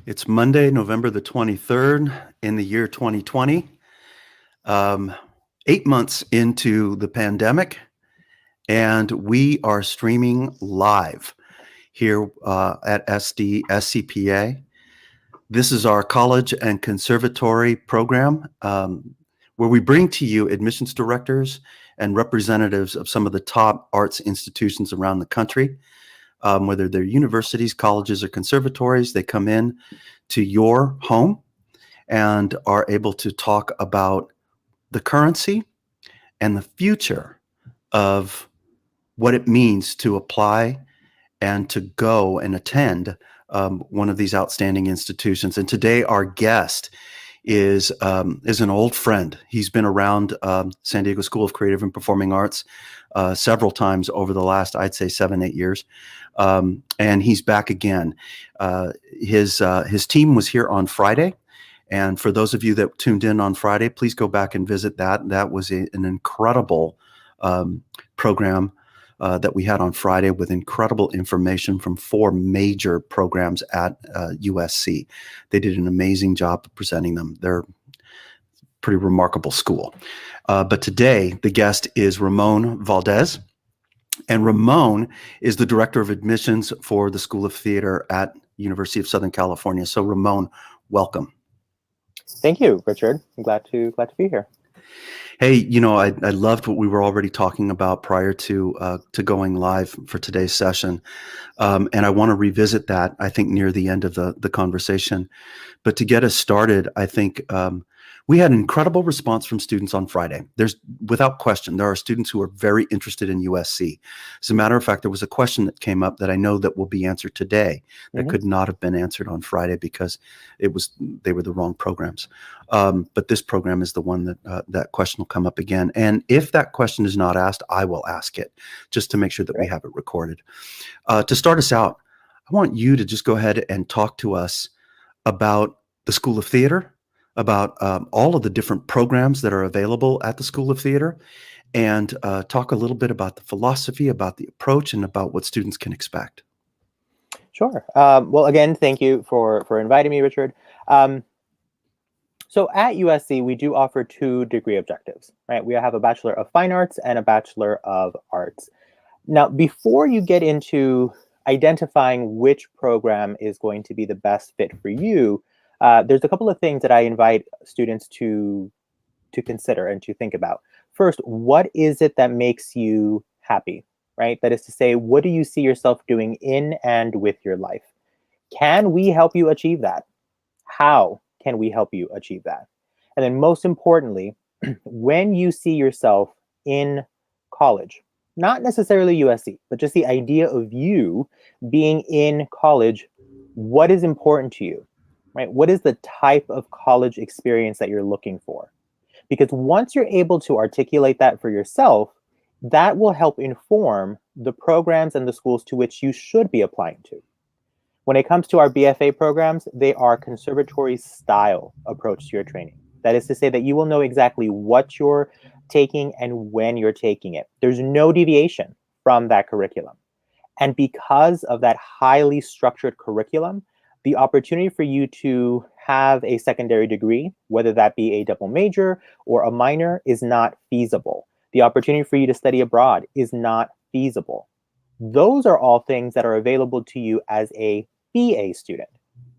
It's Monday, November the 23rd in the year 2020. 8 months into the pandemic, and we are streaming live here at SCPA. This is our college and conservatory program where we bring to you admissions directors and representatives of some of the top arts institutions around the country. Whether they're universities, colleges, or conservatories, they come in to your home and are able to talk about the currency and the future of what it means to apply and to go and attend one of these outstanding institutions. And today our guest is an old friend. He's been around San Diego School of Creative and Performing Arts several times over the last, I'd say, 7-8 years. And he's back again. His team was here on Friday. And for those of you that tuned in on Friday, please go back and visit that. That was an incredible program that we had on Friday with incredible information from 4 major programs at USC. They did an amazing job of presenting them. They're a pretty remarkable school. But today, the guest is Ramon Valdez. And Ramon is the director of admissions for the School of Theater at University of Southern California. So Ramon, welcome. Thank you, Richard. I'm glad to be here. Hey, I loved what we were already talking about prior to going live for today's session. And I want to revisit that, I think, near the end of the conversation. But to get us started, I think we had an incredible response from students on Friday. There's, without question, there are students who are very interested in USC. As a matter of fact, there was a question that came up that I know that will be answered today that could not have been answered on Friday because they were the wrong programs. But this program is the one that question will come up again. And if that question is not asked, I will ask it just to make sure that we have it recorded. To start us out, I want you to just go ahead and talk to us about the School of Theater, about all of the different programs that are available at the School of Theater, and talk a little bit about the philosophy, about the approach, and about what students can expect. Sure. Well, again, thank you for inviting me, Richard. So at USC, we do offer 2 degree objectives, right? We have a Bachelor of Fine Arts and a Bachelor of Arts. Now, before you get into identifying which program is going to be the best fit for you, there's a couple of things that I invite students to consider and to think about. First, what is it that makes you happy, right? That is to say, what do you see yourself doing in and with your life? Can we help you achieve that? How can we help you achieve that? And then most importantly, when you see yourself in college, not necessarily USC, but just the idea of you being in college, what is important to you? Right? What is the type of college experience that you're looking for? Because once you're able to articulate that for yourself, that will help inform the programs and the schools to which you should be applying to. When it comes to our BFA programs, they are conservatory style approach to your training. That is to say that you will know exactly what you're taking and when you're taking it. There's no deviation from that curriculum. And because of that highly structured curriculum, the opportunity for you to have a secondary degree, whether that be a double major or a minor, is not feasible. The opportunity for you to study abroad is not feasible. Those are all things that are available to you as a BA student,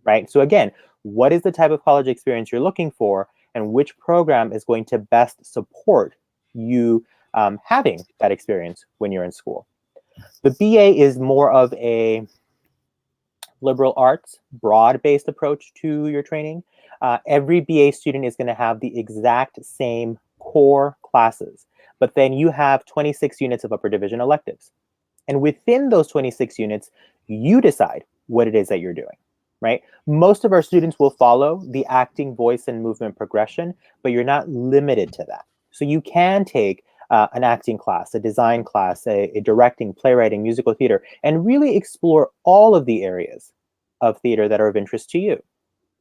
right? So again, what is the type of college experience you're looking for, and which program is going to best support you having that experience when you're in school? The BA is more of a liberal arts, broad-based approach to your training. Every BA student is going to have the exact same core classes, but then you have 26 units of upper division electives. And within those 26 units, you decide what it is that you're doing, right? Most of our students will follow the acting, voice, and movement progression, but you're not limited to that. So you can take an acting class, a design class, a directing, playwriting, musical theater, and really explore all of the areas of theater that are of interest to you,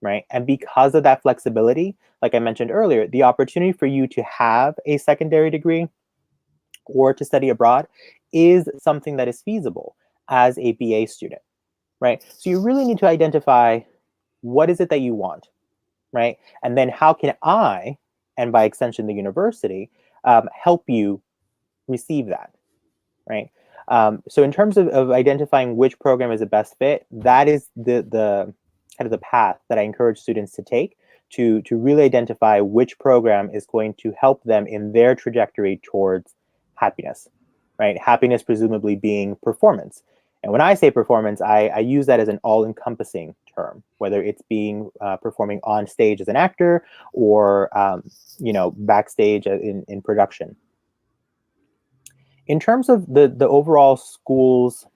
right? And because of that flexibility, like I mentioned earlier, the opportunity for you to have a secondary degree or to study abroad is something that is feasible as a BA student, right? So you really need to identify What is it that you want, right? And then how can I, and by extension the university, help you receive that, right? So in terms of identifying which program is the best fit, that is the kind of the path that I encourage students to take to really identify which program is going to help them in their trajectory towards happiness, right? Happiness presumably being performance. And when I say performance, I use that as an all-encompassing term, whether it's being performing on stage as an actor or backstage in production. In terms of the overall school's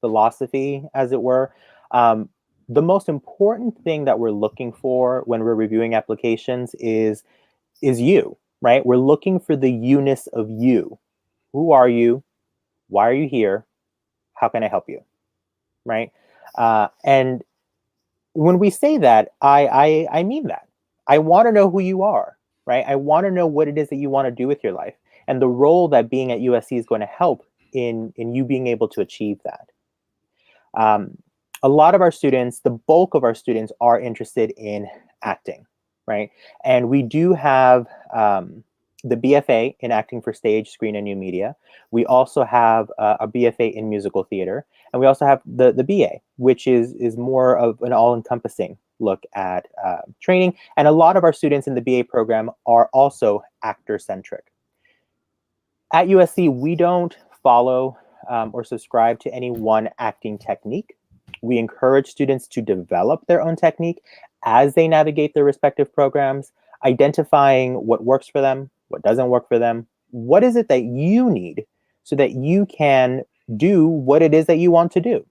philosophy, as it were, the most important thing that we're looking for when we're reviewing applications is you, right? We're looking for the you-ness of you. Who are you? Why are you here? How can I help you, right? And when we say that, I mean that. I want to know who you are, right? I want to know what it is that you want to do with your life and the role that being at USC is going to help in you being able to achieve that. A lot of our students, the bulk of our students, are interested in acting, right? And we do have the BFA in acting for stage, screen, and new media. We also have a BFA in musical theater, and we also have the BA, which is more of an all-encompassing look at training. And a lot of our students in the BA program are also actor-centric. At USC, we don't follow or subscribe to any one acting technique. We encourage students to develop their own technique as they navigate their respective programs, identifying what works for them, what doesn't work for them. What is it that you need so that you can do what it is that you want to do?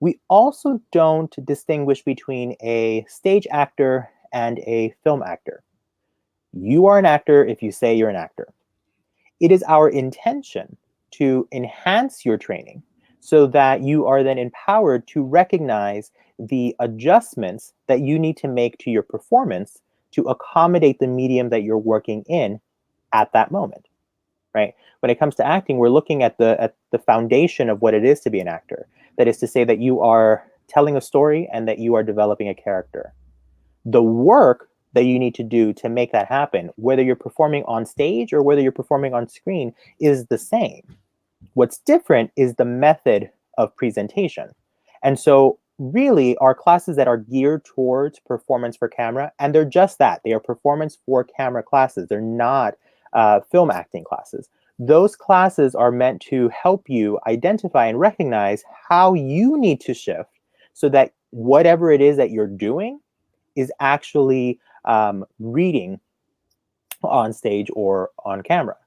We also don't distinguish between a stage actor and a film actor. You are an actor if you say you're an actor. It is our intention to enhance your training so that you are then empowered to recognize the adjustments that you need to make to your performance to accommodate the medium that you're working in at that moment, right? When it comes to acting, we're looking at the foundation of what it is to be an actor. That is to say that you are telling a story and that you are developing a character. The work that you need to do to make that happen, whether you're performing on stage or whether you're performing on screen, is the same. What's different is the method of presentation. And so really our classes that are geared towards performance for camera, and they're just that, they are performance for camera classes. They're not film acting classes. Those classes are meant to help you identify and recognize how you need to shift so that whatever it is that you're doing is actually reading on stage or on camera.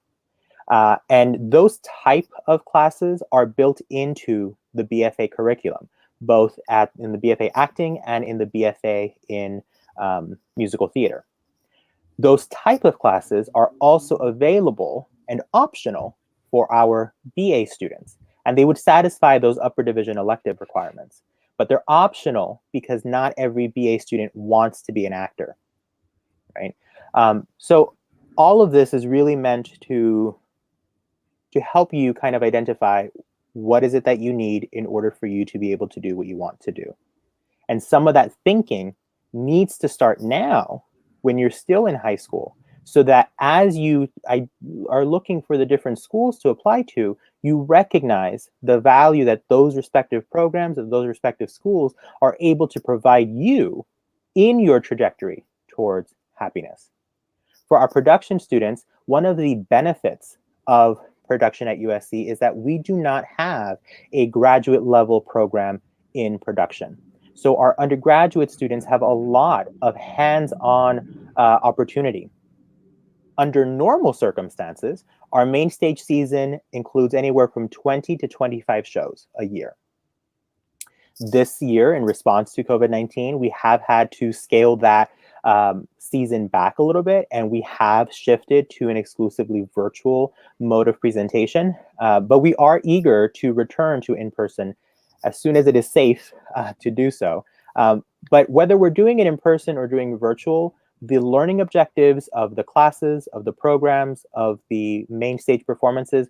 And those type of classes are built into the BFA curriculum, both in the BFA acting and in the BFA in musical theater. Those type of classes are also available and optional for our BA students, and they would satisfy those upper division elective requirements. But they're optional because not every BA student wants to be an actor, right? So all of this is really meant to help you kind of identify what is it that you need in order for you to be able to do what you want to do. And some of that thinking needs to start now when you're still in high school, so that as you are looking for the different schools to apply to, you recognize the value that those respective programs of those respective schools are able to provide you in your trajectory towards happiness. For our production students, one of the benefits of production at USC is that we do not have a graduate level program in production. So our undergraduate students have a lot of hands-on opportunity. Under normal circumstances, our main stage season includes anywhere from 20 to 25 shows a year. This year, in response to COVID-19, we have had to scale that season back a little bit, and we have shifted to an exclusively virtual mode of presentation. But we are eager to return to in-person as soon as it is safe to do so. But whether we're doing it in person or doing virtual, the learning objectives of the classes, of the programs, of the main stage performances,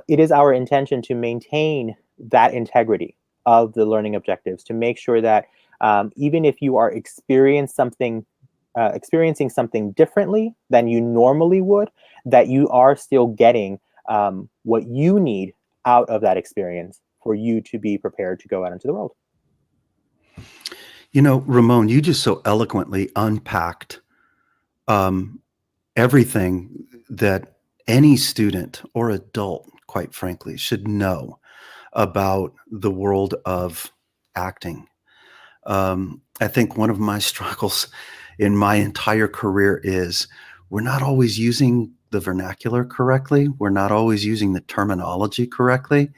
it is our intention to maintain that integrity of the learning objectives to make sure that even if you are experiencing something differently than you normally would, that you are still getting what you need out of that experience for you to be prepared to go out into the world. You know, Ramon, you just so eloquently unpacked everything that any student or adult, quite frankly, should know about the world of acting. I think one of my struggles in my entire career is we're not always using the vernacular correctly. We're not always using the terminology correctly.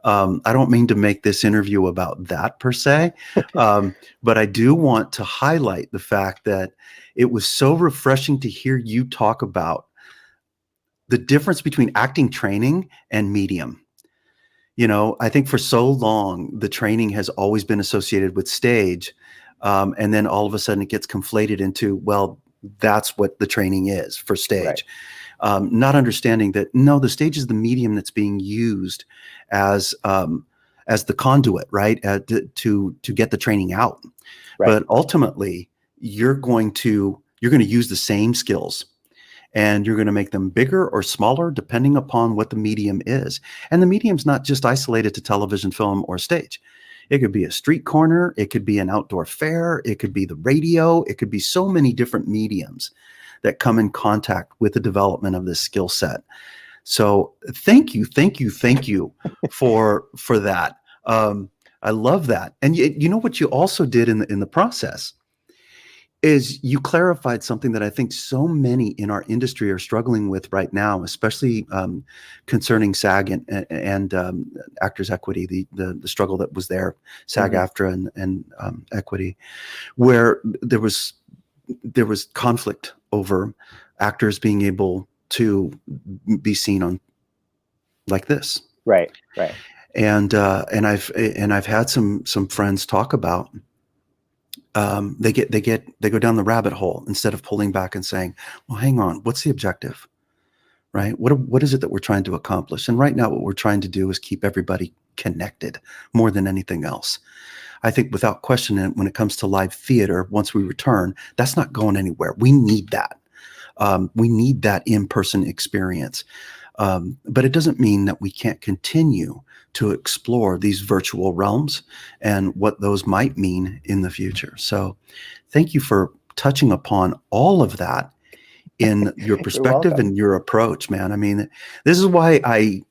I don't mean to make this interview about that per se, but I do want to highlight the fact that it was so refreshing to hear you talk about the difference between acting training and medium. You know, I think for so long, the training has always been associated with stage. And then all of a sudden it gets conflated into, well, that's what the training is for stage. Right. Not understanding that, no, the stage is the medium that's being used as the conduit, right? To get the training out. Right. But ultimately, you're going to use the same skills, and you're going to make them bigger or smaller depending upon what the medium is. And the medium's not just isolated to television, film, or stage. It could be a street corner. It could be an outdoor fair. It could be the radio. It could be so many different mediums that come in contact with the development of this skill set. So thank you for that. I love that. And you know what you also did in the process is you clarified something that I think so many in our industry are struggling with right now, especially concerning SAG and actors' equity, the struggle that was there, SAG-AFTRA and equity, where there was conflict over actors being able to be seen on like this. Right. And I've had some friends talk about they go down the rabbit hole instead of pulling back and saying, well, hang on, what's the objective, right? What is it that we're trying to accomplish? And right now what we're trying to do is keep everybody connected more than anything else. I think without question, when it comes to live theater, once we return, that's not going anywhere. We need that. We need that in-person experience. But it doesn't mean that we can't continue to explore these virtual realms and what those might mean in the future. So thank you for touching upon all of that in your perspective and your approach, man. I mean, this is why I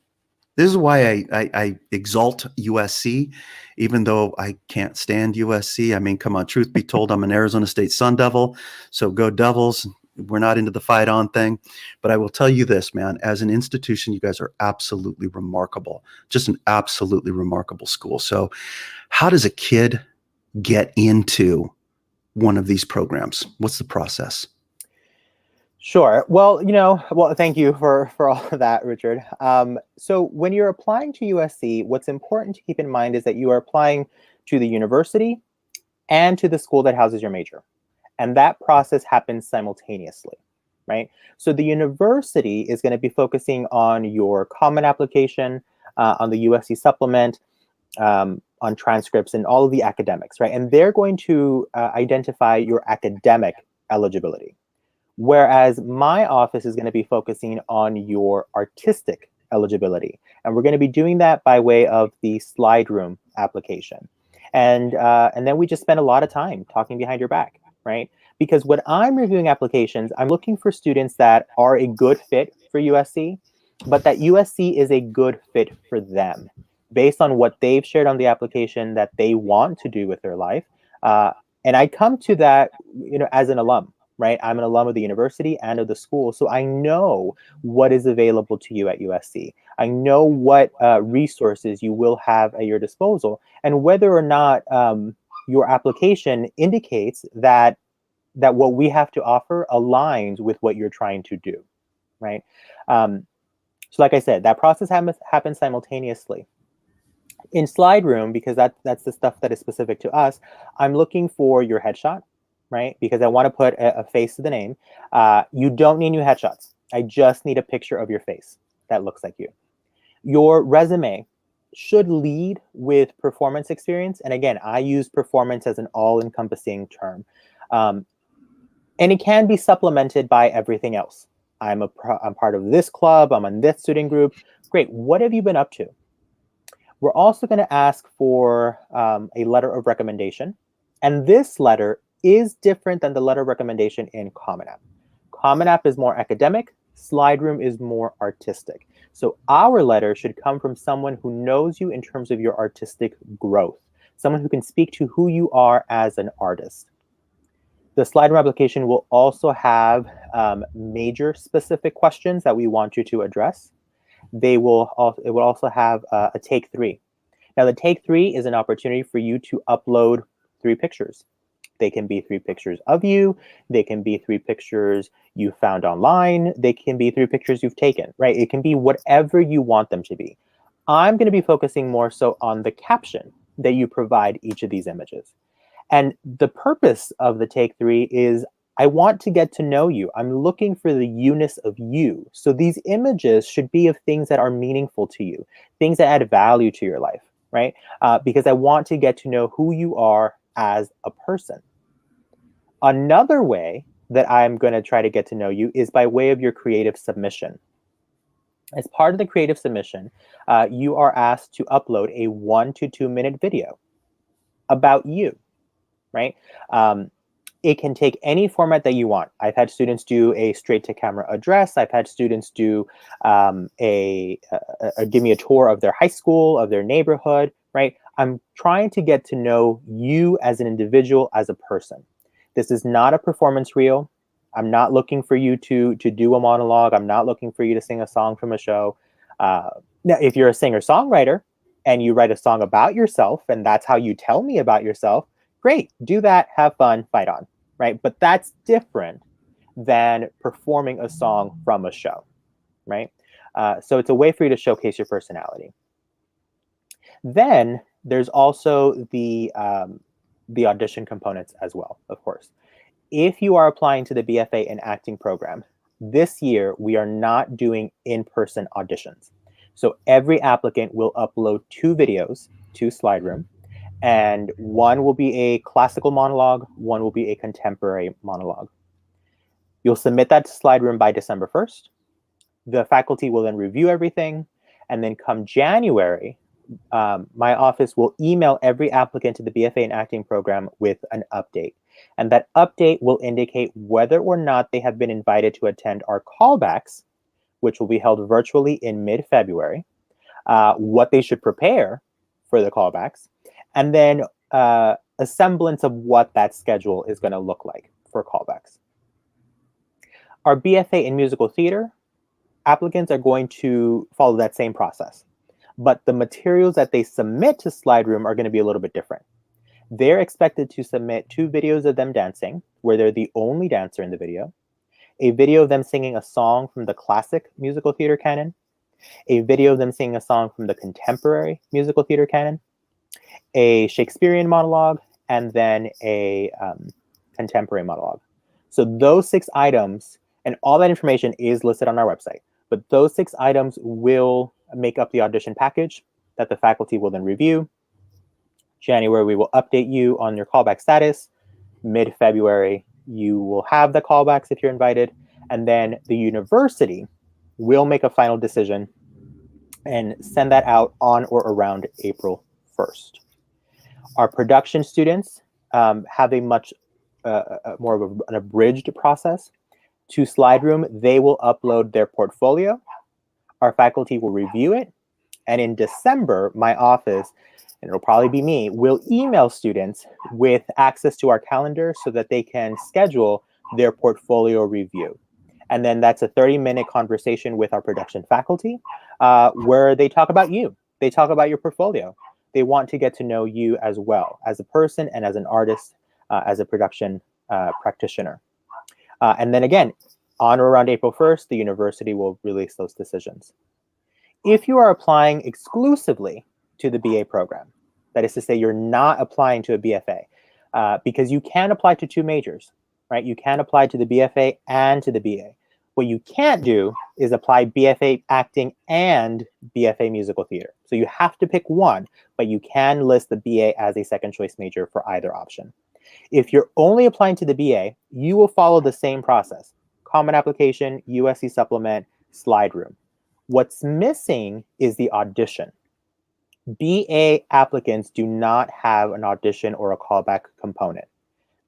exalt USC, even though I can't stand USC. I mean, come on, truth be told, I'm an Arizona State Sun Devil, so go Devils. We're not into the fight on thing, but I will tell you this, man, as an institution, you guys are absolutely remarkable, just an absolutely remarkable school. So how does a kid get into one of these programs? What's the process? Sure. Well, thank you for all of that, Richard. So when you're applying to USC, what's important to keep in mind is that you are applying to the university and to the school that houses your major. And that process happens simultaneously, right? So the university is going to be focusing on your common application, on the USC supplement, on transcripts and all of the academics, right? And they're going to identify your academic eligibility. Whereas my office is going to be focusing on your artistic eligibility. And we're going to be doing that by way of the slide room application. And then we just spend a lot of time talking behind your back, right? Because when I'm reviewing applications, I'm looking for students that are a good fit for USC, but that USC is a good fit for them based on what they've shared on the application that they want to do with their life. And I come to that, as an alum, right? I'm an alum of the university and of the school. So I know what is available to you at USC. I know what resources you will have at your disposal, and whether or not your application indicates that what we have to offer aligns with what you're trying to do, right? So like I said, that process happens simultaneously. In Slide Room, because that's the stuff that is specific to us, I'm looking for your headshot, right? Because I want to put a face to the name. You don't need new headshots. I just need a picture of your face that looks like you. Your resume should lead with performance experience. And again, I use performance as an all-encompassing term. And it can be supplemented by everything else. I'm part of this club, I'm in this student group. Great, what have you been up to? We're also going to ask for a letter of recommendation. And this letter is different than the letter of recommendation in Common App. Common App is more academic, Slide Room is more artistic. So our letter should come from someone who knows you in terms of your artistic growth, someone who can speak to who you are as an artist. The Slide Room application will also have major specific questions that we want you to address. It will also have a take 3. Now, the take 3 is an opportunity for you to upload 3 pictures. They can be 3 pictures of you. They can be 3 pictures you found online. They can be 3 pictures you've taken, right? It can be whatever you want them to be. I'm going to be focusing more so on the caption that you provide each of these images. And the purpose of the take 3 is I want to get to know you. I'm looking for the you-ness of you. So these images should be of things that are meaningful to you, things that add value to your life, right? Because I want to get to know who you are as a person. Another way that I'm going to try to get to know you is by way of your creative submission. As part of the creative submission, you are asked to upload a 1 to 2 minute video about you, right? It can take any format that you want. I've had students do a straight to camera address. I've had students do give me a tour of their high school, of their neighborhood, right? I'm trying to get to know you as an individual, as a person. This is not a performance reel. I'm not looking for you to do a monologue. I'm not looking for you to sing a song from a show. Now, if you're a singer-songwriter and you write a song about yourself and that's how you tell me about yourself, great, do that, have fun, fight on, right? But that's different than performing a song from a show, right? So it's a way for you to showcase your personality. Then there's also the audition components as well, of course. If you are applying to the BFA in Acting program, this year we are not doing in-person auditions. So every applicant will upload 2 videos to Slide Room, and one will be a classical monologue, one will be a contemporary monologue. You'll submit that to Slide Room by December 1st. The faculty will then review everything, and then come January, my office will email every applicant to the BFA in Acting program with an update. And that update will indicate whether or not they have been invited to attend our callbacks, which will be held virtually in mid-February, what they should prepare for the callbacks, and then a semblance of what that schedule is going to look like for callbacks. Our BFA in musical theater applicants are going to follow that same process, but the materials that they submit to Slide Room are going to be a little bit different. They're expected to submit 2 videos of them dancing, where they're the only dancer in the video, a video of them singing a song from the classic musical theater canon, a video of them singing a song from the contemporary musical theater canon, a Shakespearean monologue, and then a contemporary monologue. So those 6 items, and all that information is listed on our website, but those 6 items will make up the audition package that the faculty will then review. January, we will update you on your callback status. Mid-February, you will have the callbacks if you're invited. And then the university will make a final decision and send that out on or around April 1st. Our production students have a much more of an abridged process. To Slide Room, they will upload their portfolio. Our faculty will review it. And in December, my office, and it'll probably be me, will email students with access to our calendar so that they can schedule their portfolio review. And then that's a 30-minute conversation with our production faculty where they talk about you. They talk about your portfolio. They want to get to know you as well, as a person and as an artist, as a production practitioner. And then again, on or around April 1st, the university will release those decisions. If you are applying exclusively to the BA program, that is to say you're not applying to a BFA, because you can apply to 2 majors, right? You can apply to the BFA and to the BA. What you can't do is apply BFA acting and BFA musical theater. So you have to pick one, but you can list the BA as a second choice major for either option. If you're only applying to the BA, you will follow the same process. Common application, USC supplement, slide room. What's missing is the audition. BA applicants do not have an audition or a callback component.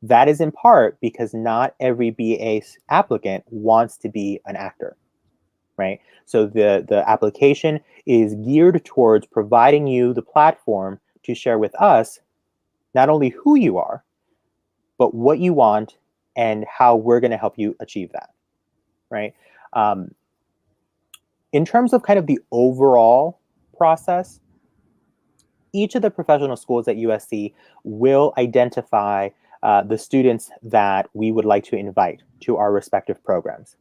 That is in part because not every BA applicant wants to be an actor, right? So the application is geared towards providing you the platform to share with us not only who you are, but what you want and how we're going to help you achieve that, right? In terms of kind of the overall process, each of the professional schools at USC will identify the students that we would like to invite to our respective programs.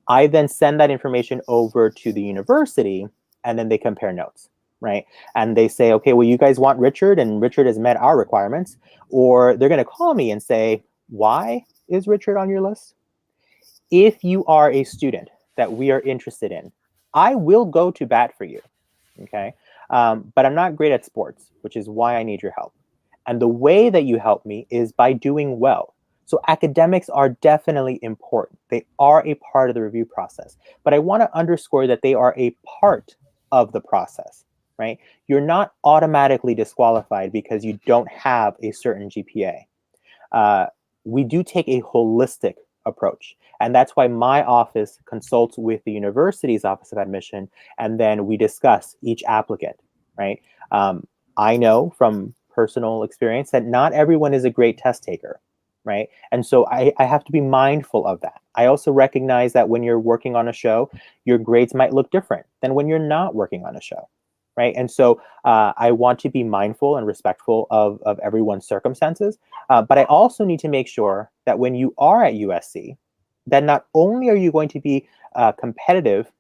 I then send that information over to the university, and then they compare notes, right? And they say, okay, well, you guys want Richard, and Richard has met our requirements. Or they're going to call me and say, why is Richard on your list? If you are a student that we are interested in, I will go to bat for you, okay? But I'm not great at sports, which is why I need your help. And the way that you help me is by doing well. So academics are definitely important. They are a part of the review process. But I want to underscore that they are a part of the process, right? You're not automatically disqualified because you don't have a certain GPA. We do take a holistic approach. And that's why my office consults with the university's Office of Admission, and then we discuss each applicant, right? I know from personal experience that not everyone is a great test taker, right? And so I have to be mindful of that. I also recognize that when you're working on a show, your grades might look different than when you're not working on a show, right? And so I want to be mindful and respectful of everyone's circumstances, but I also need to make sure that when you are at USC, that not only are you going to be competitive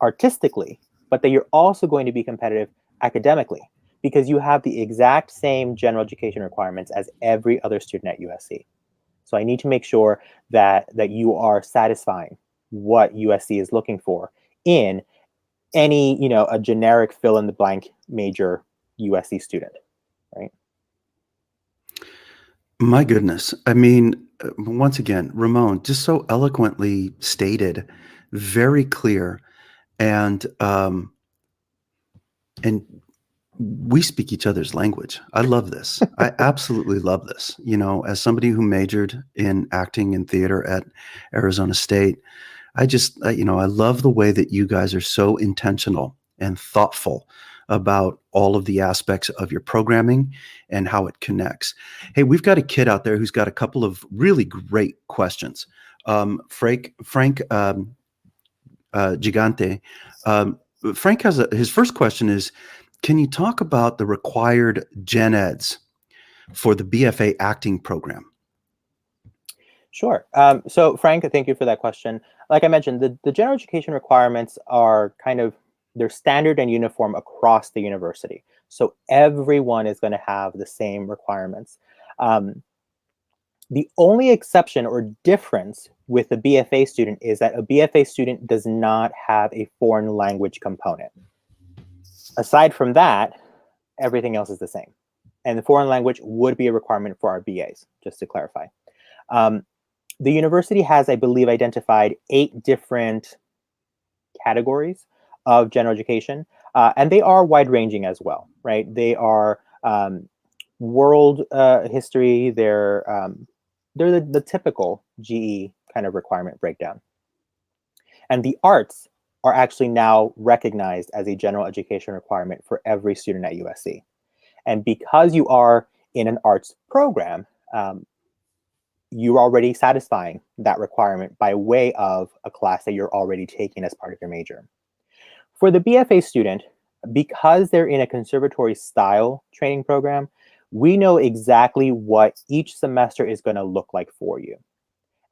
artistically, but that you're also going to be competitive academically, because you have the exact same general education requirements as every other student at USC. So I need to make sure that you are satisfying what USC is looking for in any, a generic fill in the blank major USC student, right? My goodness. I mean, once again, Ramon, just so eloquently stated, very clear, and we speak each other's language. I love this. I absolutely love this. As somebody who majored in acting and theater at Arizona State, I love the way that you guys are so intentional and thoughtful about all of the aspects of your programming and how it connects. Hey, we've got a kid out there who's got a couple of really great questions. Frank Gigante. Frank has his first question is, can you talk about the required gen eds for the BFA acting program? Sure. So Frank, thank you for that question. Like I mentioned, the general education requirements are they're standard and uniform across the university. So everyone is going to have the same requirements. The only exception or difference with a BFA student is that a BFA student does not have a foreign language component. Aside from that, everything else is the same. And the foreign language would be a requirement for our BAs, just to clarify. The university has, I believe, identified 8 different categories of general education, and they are wide-ranging as well, right? They are world history. They're the typical GE kind of requirement breakdown. And the arts are actually now recognized as a general education requirement for every student at USC. And because you are in an arts program, you're already satisfying that requirement by way of a class that you're already taking as part of your major. For the BFA student, because they're in a conservatory style training program, we know exactly what each semester is going to look like for you.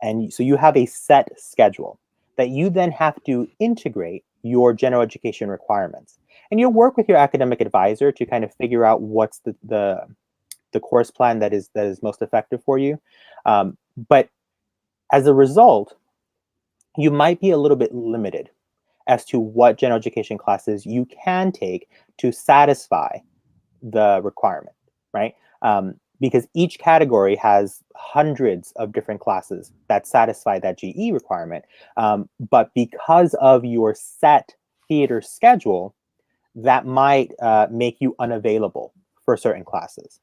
And so you have a set schedule that you then have to integrate your general education requirements. And you'll work with your academic advisor to kind of figure out what's the course plan that is most effective for you. But as a result, you might be a little bit limited as to what general education classes you can take to satisfy the requirement, right? Because each category has hundreds of different classes that satisfy that GE requirement. But because of your set theater schedule, that might make you unavailable for certain classes.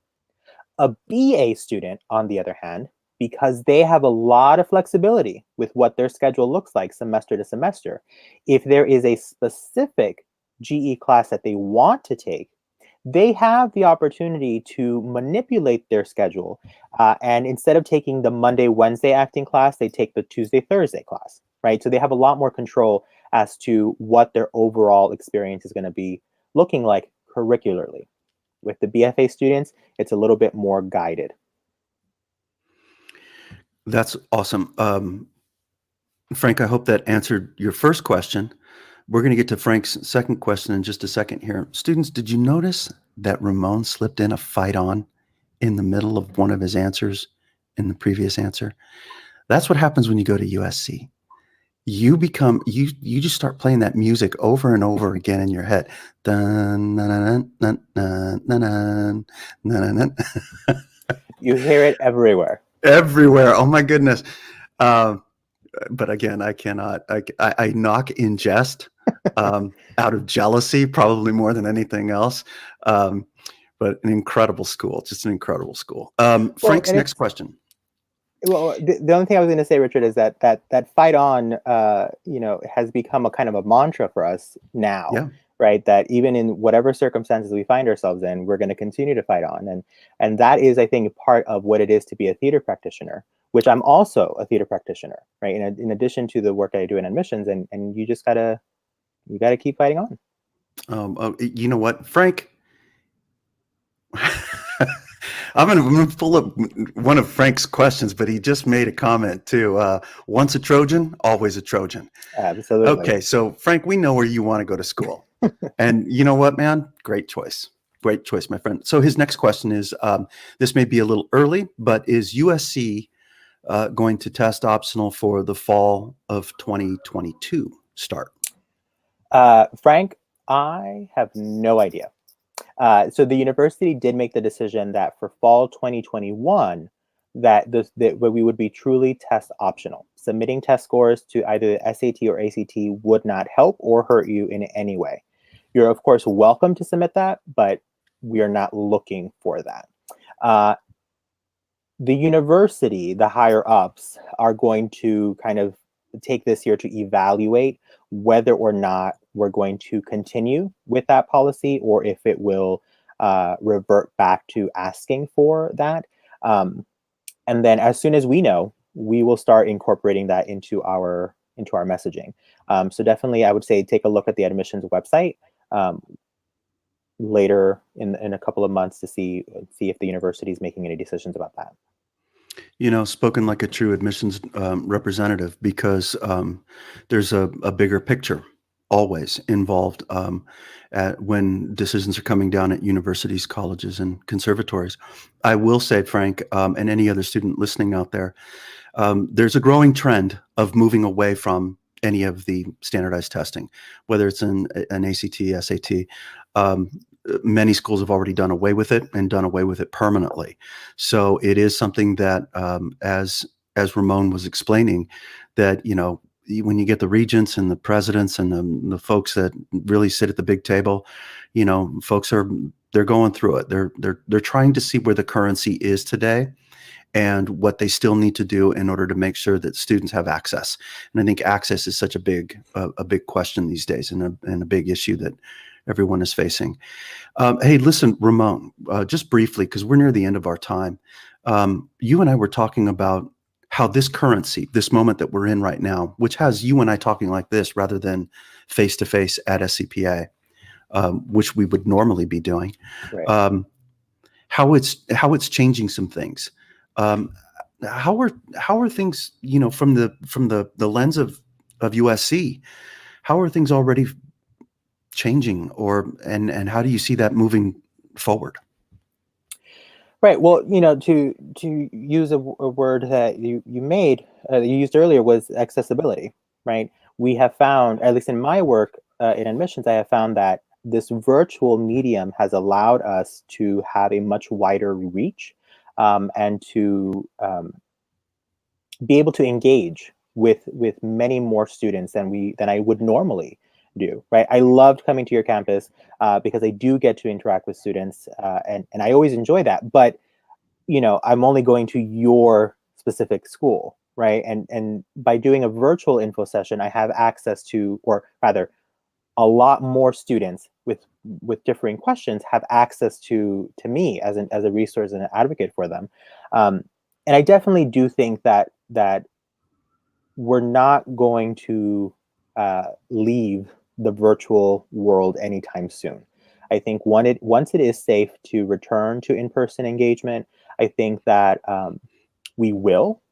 A BA student, on the other hand, because they have a lot of flexibility with what their schedule looks like semester to semester, if there is a specific GE class that they want to take, they have the opportunity to manipulate their schedule. And instead of taking the Monday, Wednesday acting class, they take the Tuesday, Thursday class, right? So they have a lot more control as to what their overall experience is going to be looking like curricularly. With the BFA students, it's a little bit more guided. That's awesome. Frank, I hope that answered your first question. We're going to get to Frank's second question in just a second here. Students, did you notice that Ramon slipped in a fight on in the middle of one of his answers in the previous answer? That's what happens when you go to USC. You just start playing that music over and over again in your head. Dun, dun, dun, dun, dun, dun, dun, dun, dun. You hear it everywhere. Everywhere. Oh my goodness. But again, I cannot. I knock in jest out of jealousy, probably more than anything else. But an incredible school, just an incredible school. Frank's next question. Well, the only thing I was going to say, Richard, is that fight on, has become a kind of a mantra for us now, Yeah. right? That even in whatever circumstances we find ourselves in, we're going to continue to fight on, and that is, I think, part of what it is to be a theater practitioner, which I'm also a theater practitioner, right? In addition to the work I do in admissions, and you just gotta keep fighting on. You know what, Frank? I'm gonna pull up one of Frank's questions, but he just made a comment too. Once a Trojan, always a Trojan. Absolutely. Okay, so Frank, we know where you want to go to school, and you know what, man? Great choice, my friend. So his next question is: this may be a little early, but is USC going to test optional for the fall of 2022 start? Frank, I have no idea. So the university did make the decision that for fall 2021, that we would be truly test optional. Submitting test scores to either the SAT or ACT would not help or hurt you in any way. You're of course welcome to submit that, but we are not looking for that. The university, the higher ups, are going to kind of take this year to evaluate whether or not we're going to continue with that policy or if it will revert back to asking for that. And then as soon as we know, we will start incorporating that into our messaging. So definitely, I would say take a look at the admissions website later in a couple of months to see if the university is making any decisions about that. You know, spoken like a true admissions representative, because there's a bigger picture always involved when decisions are coming down at universities, colleges, and conservatories. I will say, Frank, and any other student listening out there, there's a growing trend of moving away from any of the standardized testing, whether it's an ACT, SAT. Many schools have already done away with it and done away with it permanently. So it is something that, as Ramon was explaining, that, you know, when you get the regents and the presidents and the folks that really sit at the big table, you know, they're going through it. They're trying to see where the currency is today and what they still need to do in order to make sure that students have access. And I think access is such a big question these days, and a big issue that everyone is facing. Hey, listen, Ramon, just briefly, because we're near the end of our time. You and I were talking about how this currency, this moment that we're in right now, which has you and I talking like this rather than face-to-face at SCPA, which we would normally be doing, Right. how it's changing some things. How are things, you know, from the lens of USC, how are things already changing, and how do you see that moving forward? Right. Well, you know, to use a word that you used earlier was accessibility, right? We have found, at least in my work in admissions, I have found that this virtual medium has allowed us to have a much wider reach, and to be able to engage with many more students than I would normally do. Right? I loved coming to your campus because I do get to interact with students, and I always enjoy that. But I'm only going to your specific school, right? And by doing a virtual info session, I have access to, or rather, a lot more students with differing questions have access to me as a resource and an advocate for them. Um, and I definitely do think that we're not going to leave the virtual world anytime soon. I think once it is safe to return to in-person engagement, I think that we will,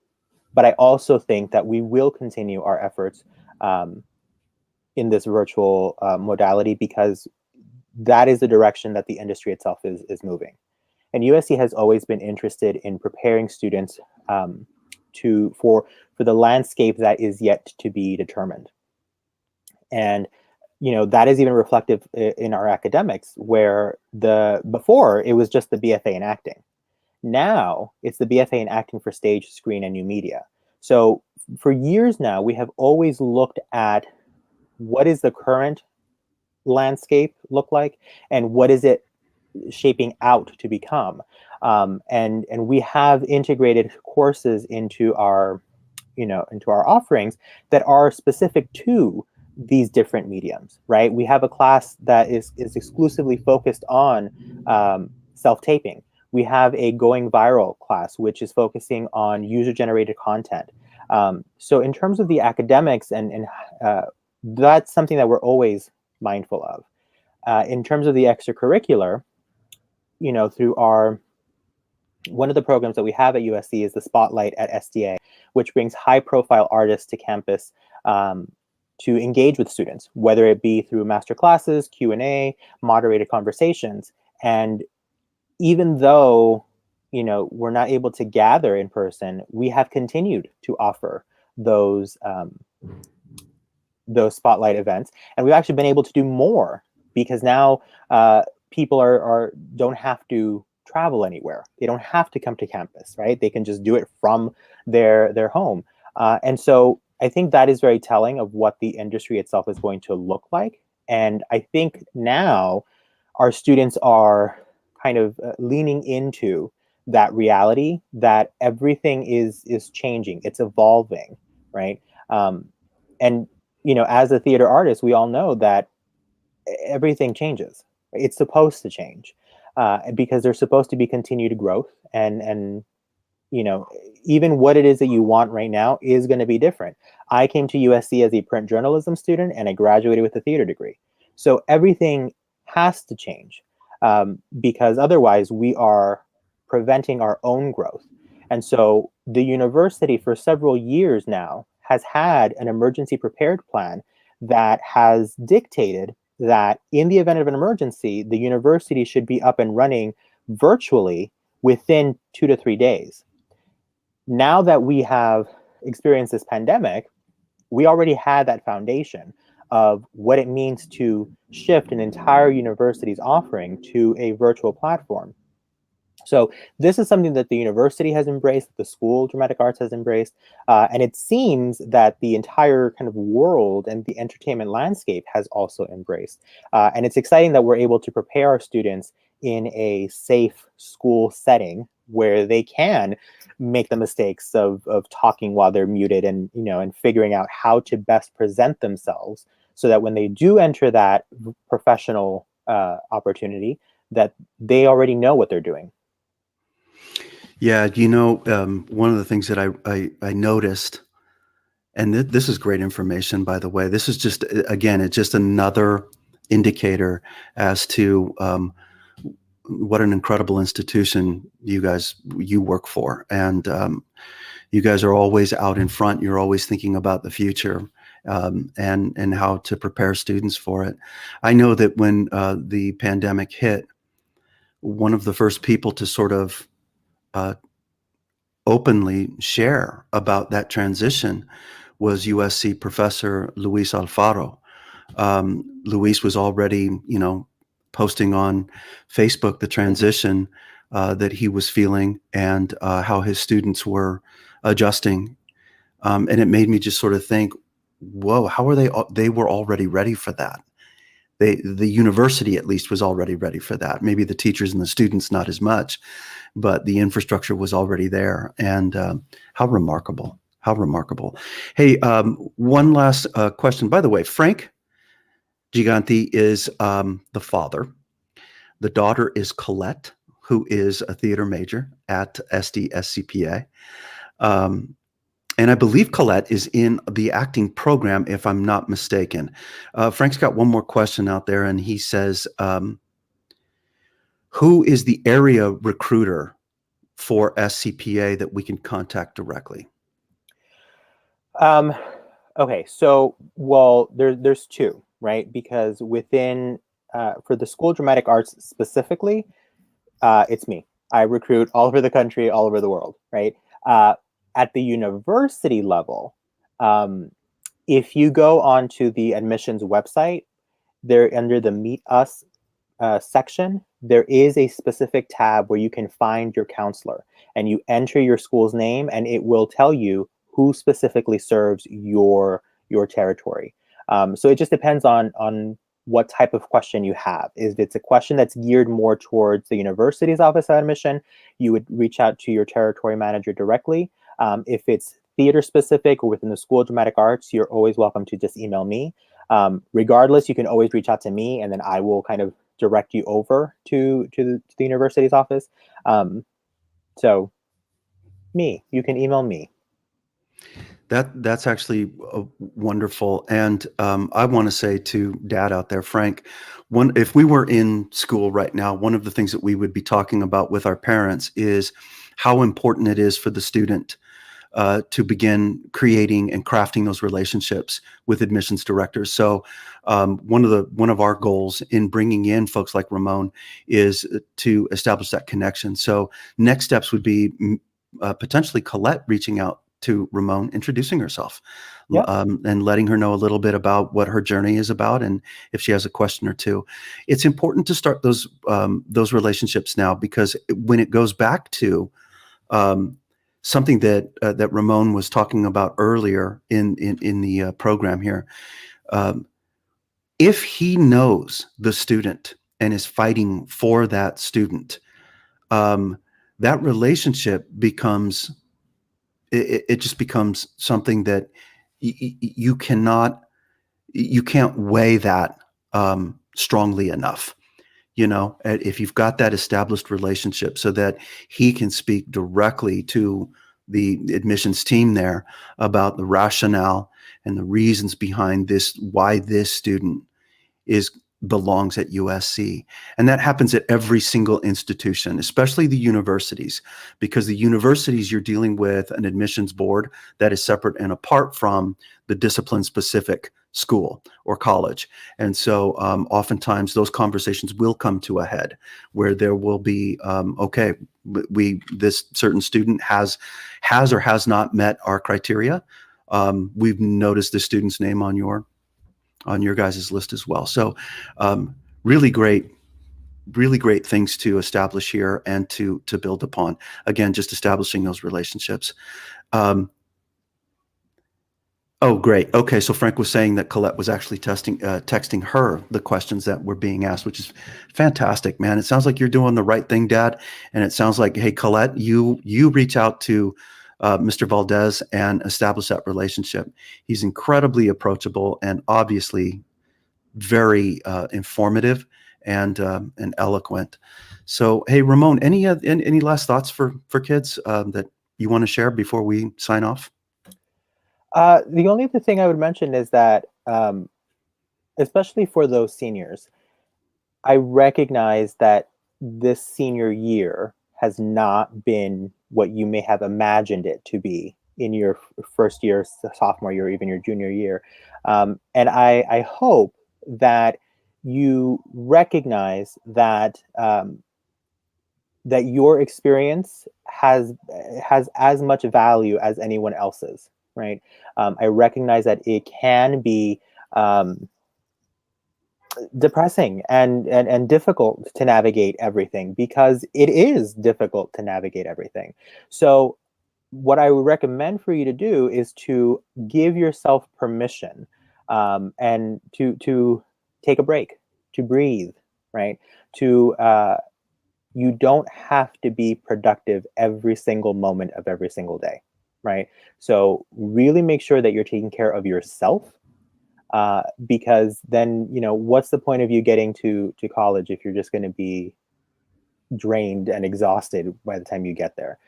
but I also think that we will continue our efforts in this virtual modality, because that is the direction that the industry itself is moving. And USC has always been interested in preparing students for the landscape that is yet to be determined. And that is even reflective in our academics, where before it was just the BFA in acting. Now it's the BFA in acting for stage, screen, and new media. So for years now, we have always looked at what is the current landscape look like, and what is it shaping out to become. And we have integrated courses into our offerings that are specific to these different mediums, right? We have a class that is exclusively focused on self-taping. We have a going viral class, which is focusing on user-generated content. So in terms of the academics, and that's something that we're always mindful of. In terms of the extracurricular, through one of the programs that we have at USC is the Spotlight at SDA, which brings high-profile artists to campus to engage with students, whether it be through master classes, Q&A, moderated conversations. And even though we're not able to gather in person, we have continued to offer those spotlight events, and we've actually been able to do more, because now people don't have to travel anywhere. They don't have to come to campus, right? They can just do it from their home. And so I think that is very telling of what the industry itself is going to look like. And I think now our students are kind of leaning into that reality, that everything is changing, it's evolving, right? And as a theater artist, we all know that everything changes. It's supposed to change because there's supposed to be continued growth, and even what it is that you want right now is going to be different. I came to USC as a print journalism student, and I graduated with a theater degree. So everything has to change, because otherwise we are preventing our own growth. And so the university for several years now has had an emergency prepared plan that has dictated that in the event of an emergency, the university should be up and running virtually within 2 to 3 days. Now that we have experienced this pandemic, we already had that foundation of what it means to shift an entire university's offering to a virtual platform. So this is something that the university has embraced, the School of Dramatic Arts has embraced, and it seems that the entire kind of world and the entertainment landscape has also embraced. And it's exciting that we're able to prepare our students in a safe school setting where they can make the mistakes of talking while they're muted, and and figuring out how to best present themselves so that when they do enter that professional opportunity, that they already know what they're doing. Yeah, one of the things that I noticed, and this is great information, by the way. This is just, again, it's just another indicator as to what an incredible institution you work for, and you guys are always out in front. You're always thinking about the future, and how to prepare students for it. I know that when the pandemic hit, one of the first people to sort of openly share about that transition was USC professor Luis Alfaro. Luis was already, posting on Facebook the transition that he was feeling and how his students were adjusting. And it made me just sort of think, whoa, how are they? They were already ready for that. The university at least was already ready for that. Maybe the teachers and the students not as much, but the infrastructure was already there. And how remarkable! How remarkable! Hey, one last question. By the way, Frank Giganti is the father. The daughter is Colette, who is a theater major at SDSCPA. And I believe Colette is in the acting program, if I'm not mistaken. Frank's got one more question out there, and he says, who is the area recruiter for SCPA that we can contact directly? Okay, so, well, there's two, right? Because within, for the School of Dramatic Arts specifically, it's me. I recruit all over the country, all over the world, right? At the university level, if you go onto the admissions website, there under the Meet Us section, there is a specific tab where you can find your counselor, and you enter your school's name, and it will tell you who specifically serves your territory. So it just depends on what type of question you have. If it's a question that's geared more towards the university's office of admission, you would reach out to your territory manager directly. If it's theater specific or within the School of Dramatic Arts, you're always welcome to just email me. Regardless, you can always reach out to me, and then I will kind of direct you over to the university's office. So you can email me. That's actually wonderful. And I want to say to Dad out there, Frank, if we were in school right now, one of the things that we would be talking about with our parents is how important it is for the student to begin creating and crafting those relationships with admissions directors. So one of our goals in bringing in folks like Ramon is to establish that connection. So next steps would be potentially Colette reaching out to Ramon, introducing herself, Yep. and letting her know a little bit about what her journey is about, and if she has a question or two. It's important to start those relationships now, because when it goes back to something that Ramon was talking about earlier in the program here, if he knows the student and is fighting for that student, that relationship becomes. It just becomes something that you can't weigh that strongly enough. If you've got that established relationship so that he can speak directly to the admissions team there about the rationale and the reasons behind this, why this student belongs at USC. And that happens at every single institution, especially the universities, because the universities, you're dealing with an admissions board that is separate and apart from the discipline specific school or college. And so oftentimes those conversations will come to a head where there will be, okay, this certain student has or has not met our criteria. We've noticed the student's name on your guys' list as well. So really great things to establish here and to build upon. Again, just establishing those relationships. Oh, great. Okay, so Frank was saying that Colette was actually texting her the questions that were being asked, which is fantastic, man. It sounds like you're doing the right thing, Dad. And it sounds like, hey, Colette, you reach out to Mr. Valdez and establish that relationship. He's incredibly approachable and obviously very informative and eloquent. So, hey, Ramon, any last thoughts for kids that you want to share before we sign off? The only other thing I would mention is that, especially for those seniors, I recognize that this senior year has not been what you may have imagined it to be in your first year, sophomore year, or even your junior year. And I hope that you recognize that that your experience has as much value as anyone else's, right? I recognize that it can be depressing and difficult to navigate everything, because it is difficult to navigate everything. So what I would recommend for you to do is to give yourself permission, and to take a break, to breathe, right? To You don't have to be productive every single moment of every single day, right? So really make sure that you're taking care of yourself, because then, what's the point of you getting to college if you're just going to be drained and exhausted by the time you get there?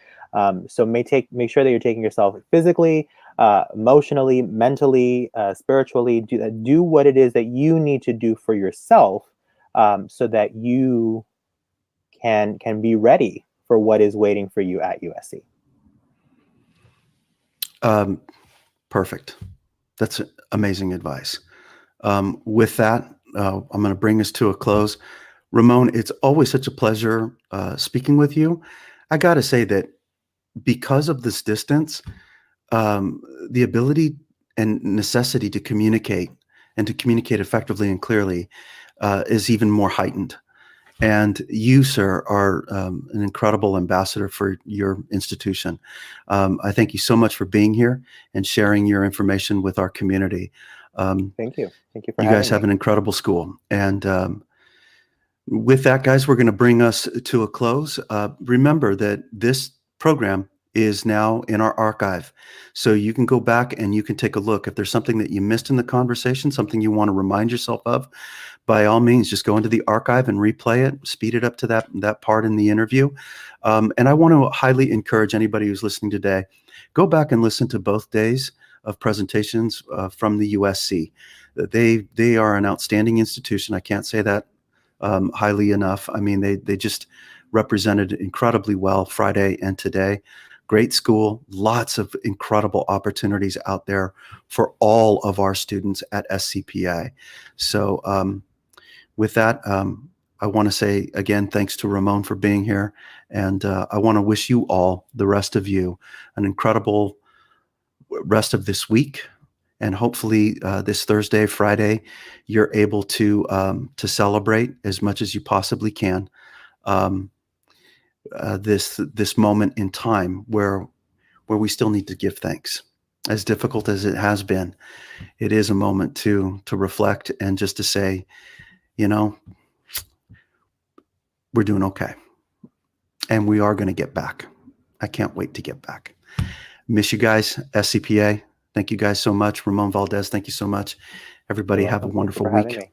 So make sure that you're taking yourself physically, emotionally, mentally, spiritually. Do what it is that you need to do for yourself, so that you can be ready for what is waiting for you at USC. Perfect. That's amazing advice. With that, I'm going to bring us to a close. Ramon, it's always such a pleasure speaking with you. I got to say that because of this distance, the ability and necessity to communicate and to communicate effectively and clearly is even more heightened. And you, sir, are an incredible ambassador for your institution. I thank you so much for being here and sharing your information with our community. Thank you. Thank you for You having guys have me. an incredible school. And with that, guys, we're going to bring us to a close. Remember that this program is now in our archive. So you can go back and you can take a look. If there's something that you missed in the conversation, something you want to remind yourself of, by all means, just go into the archive and replay it, speed it up to that part in the interview. And I want to highly encourage anybody who's listening today, go back and listen to both days of presentations from the USC. They are an outstanding institution. I can't say that highly enough. I mean, they just represented incredibly well Friday and today. Great school, lots of incredible opportunities out there for all of our students at SCPA. So with that, I want to say again, thanks to Ramon for being here. And I want to wish you all, the rest of you, an incredible rest of this week. And hopefully this Thursday, Friday, you're able to celebrate as much as you possibly can this moment in time where we still need to give thanks. As difficult as it has been, it is a moment to reflect and just to say, we're doing okay, and we are going to get back. I can't wait to get back. Miss you guys, SCPA. Thank you guys so much. Ramon Valdez, thank you so much. Everybody have a wonderful week.